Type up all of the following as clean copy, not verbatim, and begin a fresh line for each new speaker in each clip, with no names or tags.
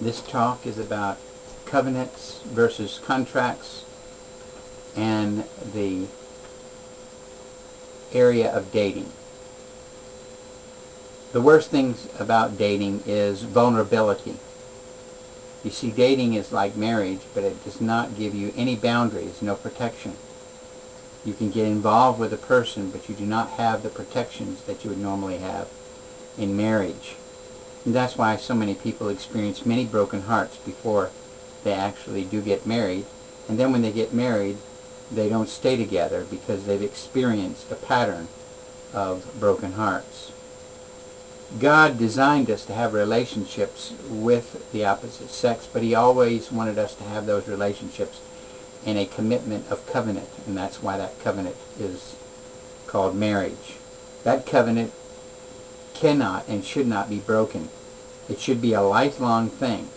This talk is about covenants versus contracts and the area of dating. The worst things about dating is vulnerability. You see, dating is like marriage, but it does not give you any boundaries, no protection. You can get involved with a person, but you do not have the protections that you would normally have in marriage. And that's why so many people experience many broken hearts before they actually do get married. And then when they get married, they don't stay together because they've experienced a pattern of broken hearts. God designed us to have relationships with the opposite sex, but He always wanted us to have those relationships in a commitment of covenant, and that's why that covenant is called marriage. That covenant cannot and should not be broken. It should be a lifelong thing.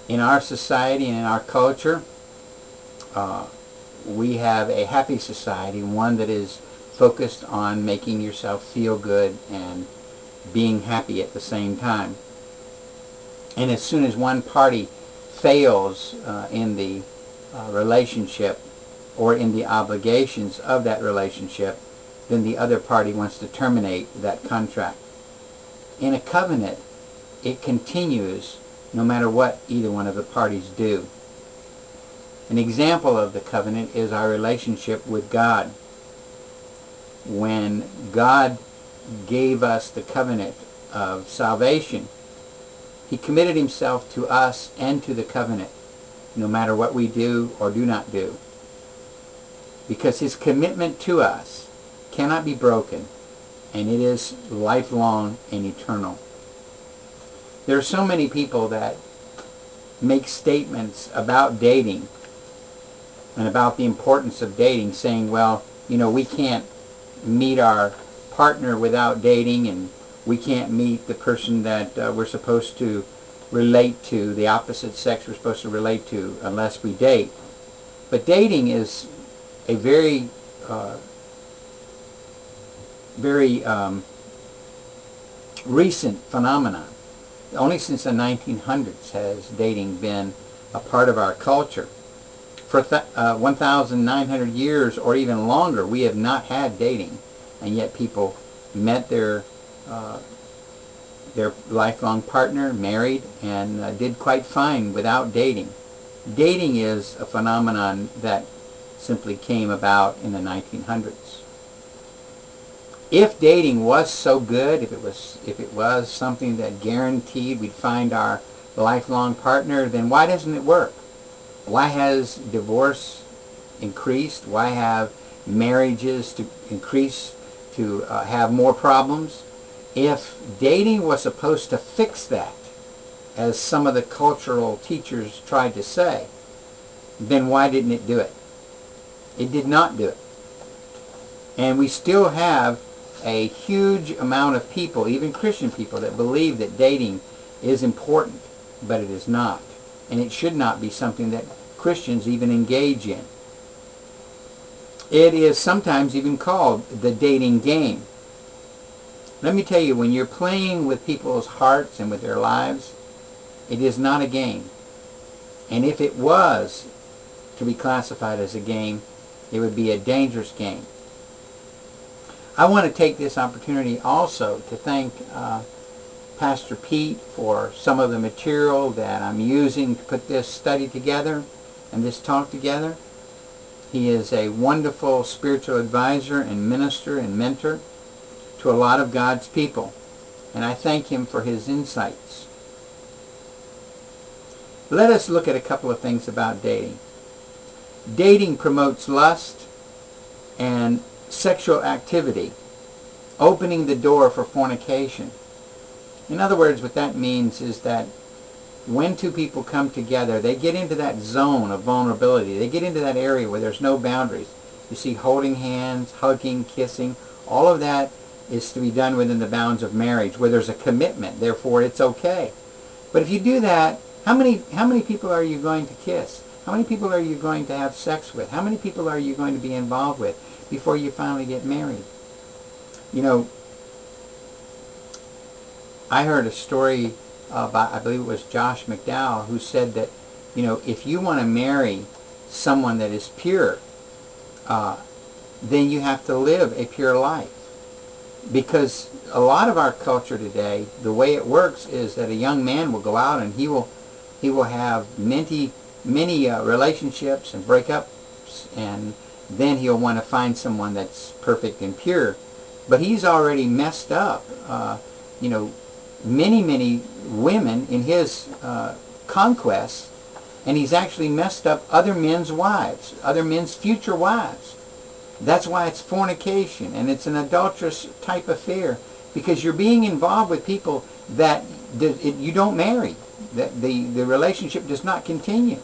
In our society and in our culture, we have a happy society, one that is focused on making yourself feel good and being happy at the same time. And as soon as one party fails in the relationship or in the obligations of that relationship, then the other party wants to terminate that contract. In a covenant, it continues no matter what either one of the parties do. An example of the covenant is our relationship with God. When God gave us the covenant of salvation, He committed Himself to us and to the covenant, no matter what we do or do not do. Because His commitment to us cannot be broken, and it is lifelong and eternal. There are so many people that make statements about dating and about the importance of dating, saying, well, we can't meet our partner without dating, and we can't meet the person that we're supposed to relate to, the opposite sex we're supposed to relate to, unless we date. But dating is a very recent phenomenon. Only since the 1900s has dating been a part of our culture. For 1,900 years or even longer, we have not had dating, and yet people met their lifelong partner, married, and did quite fine without dating. Dating is a phenomenon that simply came about in the 1900s. If dating was so good, if it was something that guaranteed we'd find our lifelong partner, then why doesn't it work? Why has divorce increased? Why have marriages to increase, to have more problems? If dating was supposed to fix that, as some of the cultural teachers tried to say, then why didn't it do it? It did not do it. And we still have a huge amount of people, even Christian people, that believe that dating is important, but it is not. And it should not be something that Christians even engage in. It is sometimes even called the dating game. Let me tell you, when you're playing with people's hearts and with their lives, it is not a game. And if it was to be classified as a game, it would be a dangerous game. I want to take this opportunity also to thank Pastor Pete for some of the material that I'm using to put this study together and this talk together. He is a wonderful spiritual advisor and minister and mentor to a lot of God's people, and I thank him for his insights. Let us look at a couple of things about dating. Dating promotes lust and sexual activity, opening the door for fornication. In other words, what that means is that when two people come together, they get into that zone of vulnerability. They get into that area where there's no boundaries. You see holding hands, hugging, kissing, all of that is to be done within the bounds of marriage, where there's a commitment. Therefore, it's okay. But if you do that, how many people are you going to kiss? How many people are you going to have sex with? How many people are you going to be involved with before you finally get married? I heard a story by, I believe it was Josh McDowell, who said that, if you want to marry someone that is pure, then you have to live a pure life. Because a lot of our culture today, the way it works is that a young man will go out and he will have many relationships and breakups, and then he'll want to find someone that's perfect and pure. But he's already messed up, many women in his conquests, and he's actually messed up other men's wives, other men's future wives. That's why it's fornication, and it's an adulterous type affair, because you're being involved with people that you don't marry, that the relationship does not continue.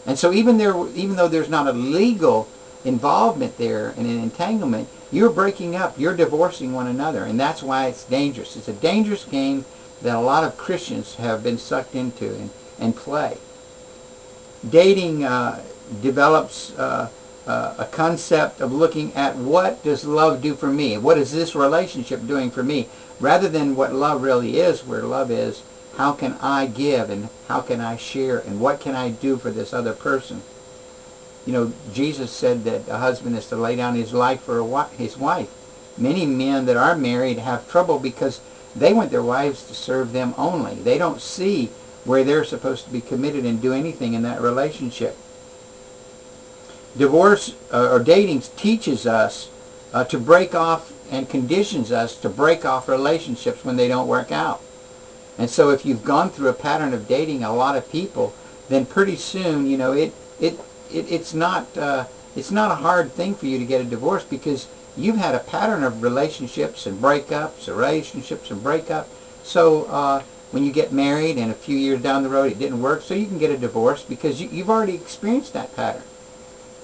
And so even though there's not a legal involvement there and an entanglement, you're breaking up, you're divorcing one another, and that's why it's dangerous. It's a dangerous game that a lot of Christians have been sucked into and play. Dating develops a concept of looking at what does love do for me? What is this relationship doing for me? Rather than what love really is, where love is, how can I give and how can I share and what can I do for this other person? Jesus said that a husband is to lay down his life for his wife. Many men that are married have trouble because they want their wives to serve them only. They don't see where they're supposed to be committed and do anything in that relationship. Divorce or dating teaches us to break off and conditions us to break off relationships when they don't work out. And so if you've gone through a pattern of dating a lot of people, then pretty soon, it's not a hard thing for you to get a divorce, because you've had a pattern of relationships and breakups, So when you get married and a few years down the road it didn't work, so you can get a divorce because you've already experienced that pattern.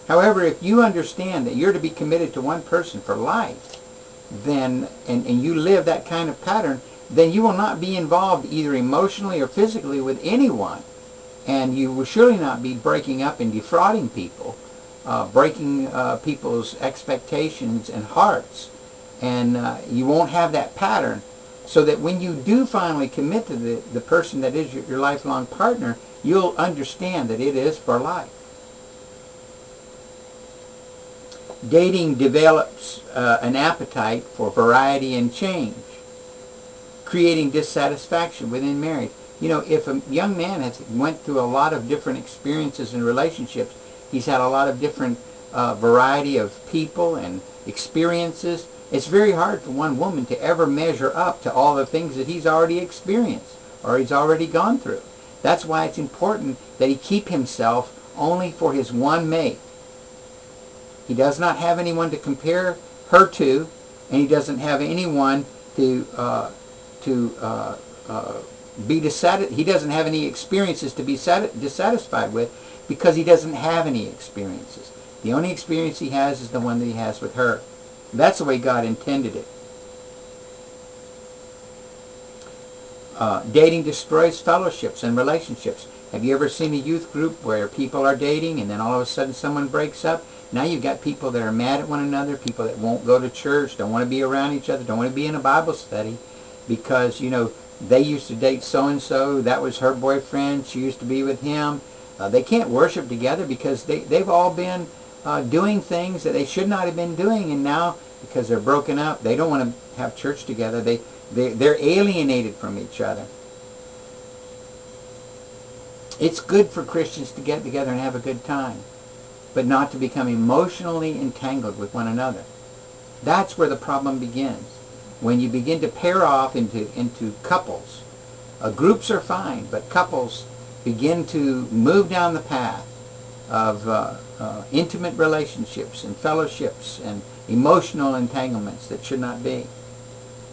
However, if you understand that you're to be committed to one person for life, then and you live that kind of pattern, then you will not be involved either emotionally or physically with anyone. And you will surely not be breaking up and defrauding people, breaking people's expectations and hearts. And you won't have that pattern, so that when you do finally commit to the person that is your lifelong partner, you'll understand that it is for life. Dating develops an appetite for variety and change, creating dissatisfaction within marriage. If a young man has went through a lot of different experiences and relationships, he's had a lot of different variety of people and experiences, it's very hard for one woman to ever measure up to all the things that he's already experienced or he's already gone through. That's why it's important that he keep himself only for his one mate. He does not have anyone to compare her to, and he doesn't have anyone to be dissatisfied. He doesn't have any experiences to be dissatisfied with, because he doesn't have any experiences. The only experience he has is the one that he has with her. That's the way God intended it. Dating destroys fellowships and relationships. Have you ever seen a youth group where people are dating and then all of a sudden someone breaks up? Now you've got people that are mad at one another, people that won't go to church, don't want to be around each other, don't want to be in a Bible study, because, they used to date so-and-so, that was her boyfriend, she used to be with him. They can't worship together because they've all been doing things that they should not have been doing, and now, because they're broken up, they don't want to have church together. They're alienated from each other. It's good for Christians to get together and have a good time, but not to become emotionally entangled with one another. That's where the problem begins. When you begin to pair off into couples, groups are fine, but couples begin to move down the path of intimate relationships and fellowships and emotional entanglements that should not be.